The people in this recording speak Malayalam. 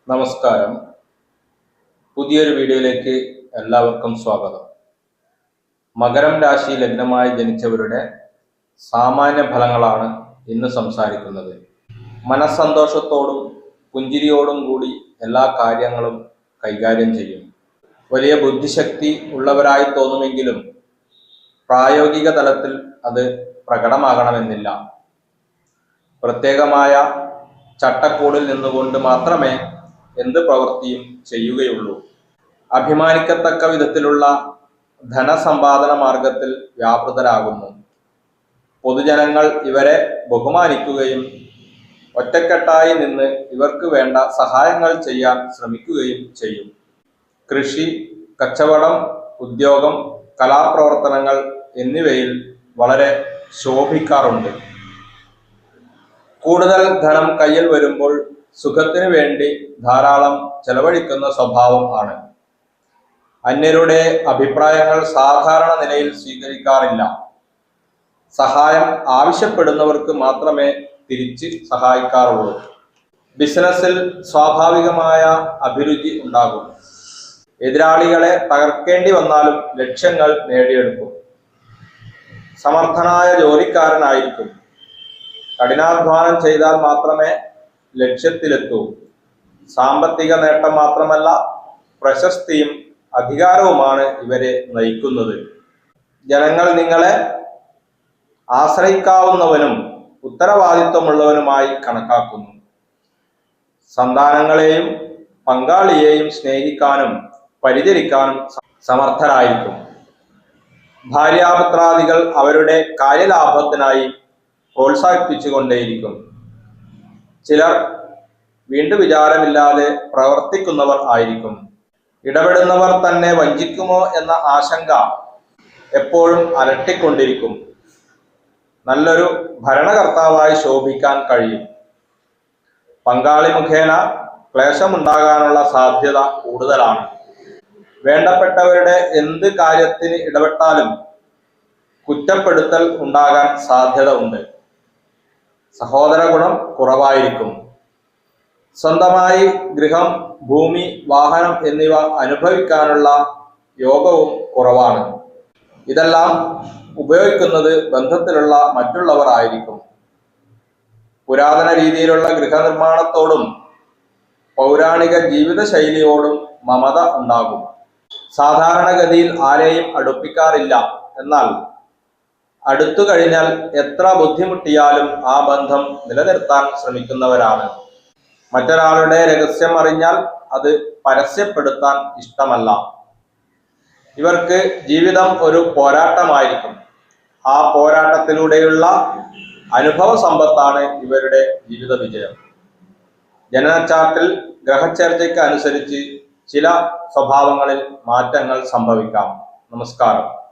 നമസ്കാരം. പുതിയൊരു വീഡിയോയിലേക്ക് എല്ലാവർക്കും സ്വാഗതം. മകരം രാശി ലഗ്നമായി ജനിച്ചവരുടെ സാമാന്യ ഫലങ്ങളാണ് ഇന്ന് സംസാരിക്കുന്നത്. മനസ്സന്തോഷത്തോടും പുഞ്ചിരിയോടും കൂടി എല്ലാ കാര്യങ്ങളും കൈകാര്യം ചെയ്യും. വലിയ ബുദ്ധിശക്തി ഉള്ളവരായി തോന്നുമെങ്കിലും പ്രായോഗിക തലത്തിൽ അത് പ്രകടമാകണമെന്നില്ല. പ്രത്യേകമായ ചട്ടക്കൂടിൽ നിന്നുകൊണ്ട് മാത്രമേ എന്ത് പ്രവൃത്തിയും ചെയ്യുകയുള്ളൂ. അഭിമാനിക്കത്തക്ക വിധത്തിലുള്ള ധനസമ്പാദന മാർഗത്തിൽ വ്യാപൃതരാകുന്നു. പൊതുജനങ്ങൾ ഇവരെ ബഹുമാനിക്കുകയും ഒറ്റക്കെട്ടായി നിന്ന് ഇവർക്ക് വേണ്ട സഹായങ്ങൾ ചെയ്യാൻ ശ്രമിക്കുകയും ചെയ്യും. കൃഷി, കച്ചവടം, ഉദ്യോഗം, കലാപ്രവർത്തനങ്ങൾ എന്നിവയിൽ വളരെ ശോഭിക്കാറുണ്ട്. കൂടുതൽ ധനം കയ്യിൽ വരുമ്പോൾ സുഖത്തിനു വേണ്ടി ധാരാളം ചെലവഴിക്കുന്ന സ്വഭാവം ആണ്. അന്യരുടെ അഭിപ്രായങ്ങൾ സാധാരണ നിലയിൽ സ്വീകരിക്കാറില്ല. സഹായം ആവശ്യപ്പെടുന്നവർക്ക് മാത്രമേ തിരിച്ച് സഹായിക്കാറുള്ളൂ. ബിസിനസ്സിൽ സ്വാഭാവികമായ അഭിരുചി ഉണ്ടാകും. എതിരാളികളെ തകർക്കേണ്ടി വന്നാലും ലക്ഷ്യങ്ങൾ നേടിയെടുക്കും. സമർത്ഥനായ ജോലിക്കാരനായിരിക്കും. കഠിനാധ്വാനം ചെയ്താൽ മാത്രമേ ലക്ഷ്യത്തിലെത്തൂ. സാമ്പത്തിക നേട്ടം മാത്രമല്ല, പ്രശസ്തിയും അധികാരവുമാണ് ഇവരെ നയിക്കുന്നത്. ജനങ്ങൾ നിങ്ങളെ ആശ്രയിക്കാവുന്നവനും ഉത്തരവാദിത്വമുള്ളവനുമായി കണക്കാക്കുന്നു. സന്താനങ്ങളെയും പങ്കാളിയെയും സ്നേഹിക്കാനും പരിചരിക്കാനും സമർത്ഥരായിരിക്കും. ഭാര്യാപുത്രാദികൾ അവരുടെ കാര്യലാഭത്തിനായി പ്രോത്സാഹിപ്പിച്ചുകൊണ്ടേയിരിക്കും. ചിലർ വീണ്ടും വിചാരമില്ലാതെ പ്രവർത്തിക്കുന്നവർ ആയിരിക്കും. ഇടപെടുന്നവർ തന്നെ വഞ്ചിക്കുമോ എന്ന ആശങ്ക എപ്പോഴും അലട്ടിക്കൊണ്ടിരിക്കും. നല്ലൊരു ഭരണകർത്താവായി ശോഭിക്കാൻ കഴിയും. പങ്കാളി മുഖേന ക്ലേശമുണ്ടാകാനുള്ള സാധ്യത കൂടുതലാണ്. വേണ്ടപ്പെട്ടവരുടെ എന്ത് കാര്യത്തിന് ഇടപെട്ടാലും കുറ്റപ്പെടുത്തൽ ഉണ്ടാകാൻ സാധ്യത ഉണ്ട്. സഹോദര ഗുണം കുറവായിരിക്കും. സ്വന്തമായി ഗൃഹം, ഭൂമി, വാഹനം എന്നിവ അനുഭവിക്കാനുള്ള യോഗവും കുറവാണ്. ഇതെല്ലാം ഉപയോഗിക്കുന്നത് ബന്ധത്തിലുള്ള മറ്റുള്ളവർ ആയിരിക്കും. പുരാതന രീതിയിലുള്ള ഗൃഹനിർമ്മാണത്തോടും പൗരാണിക ജീവിതശൈലിയോടും മമത ഉണ്ടാകും. സാധാരണഗതിയിൽ ആരെയും അടുപ്പിക്കാറില്ല. എന്നാൽ അടുത്തു കഴിഞ്ഞാൽ എത്ര ബുദ്ധിമുട്ടിയാലും ആ ബന്ധം നിലനിർത്താൻ ശ്രമിക്കുന്നവരാണ്. മറ്റൊരാളുടെ രഹസ്യം അറിഞ്ഞാൽ അത് പരസ്യപ്പെടുത്താൻ ഇഷ്ടമല്ല. ഇവർക്ക് ജീവിതം ഒരു പോരാട്ടമായിരിക്കും. ആ പോരാട്ടത്തിലൂടെയുള്ള അനുഭവ സമ്പത്താണ് ഇവരുടെ ജീവിത വിജയം. ജനനച്ചാർട്ടിൽ ഗ്രഹചര്യയ്ക്ക് അനുസരിച്ച് ചില സ്വഭാവങ്ങളിൽ മാറ്റങ്ങൾ സംഭവിക്കാം. നമസ്കാരം.